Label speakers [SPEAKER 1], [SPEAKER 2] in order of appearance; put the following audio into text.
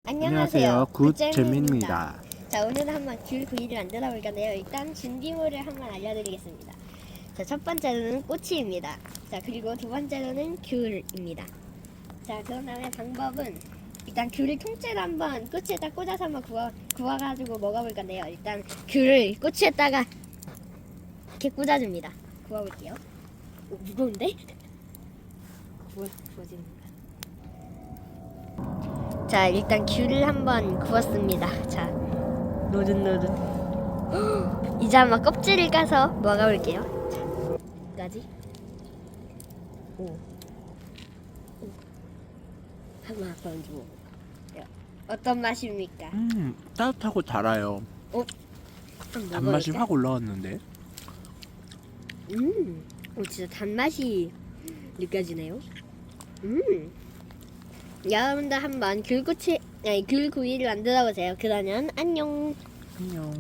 [SPEAKER 1] 안녕하세요.
[SPEAKER 2] 굿잼입니다.
[SPEAKER 1] 자, 오늘은 한번 귤 구이를 만들어 볼 건데요. 일단 준비물을 한번 알려드리겠습니다. 자, 첫 번째로는 꼬치입니다. 자, 그리고 두 번째로는 귤입니다. 자, 그런 다음에 방법은 일단 귤을 통째로 한번 꼬치에다 꽂아서 한번 구워가지고 먹어볼 건데요. 일단 귤을 꼬치에다가 이렇게 꽂아줍니다. 구워볼게요. 오, 무거운데? 구워집니다. 자, 일단 귤을 한번 구웠습니다. 자, 노릇노릇. 이제 한번 껍질을 까서 먹어볼게요. 자, 여기까지. 오. 한번 먼저 먹어볼게요. 어떤 맛입니까?
[SPEAKER 2] 따뜻하고 달아요.
[SPEAKER 1] 한번
[SPEAKER 2] 단맛이
[SPEAKER 1] 먹어볼까?
[SPEAKER 2] 확 올라왔는데.
[SPEAKER 1] 오, 진짜 단맛이 느껴지네요. 여러분들 한번 귤구이를 만들어 보세요. 그러면 안녕.
[SPEAKER 2] 안녕.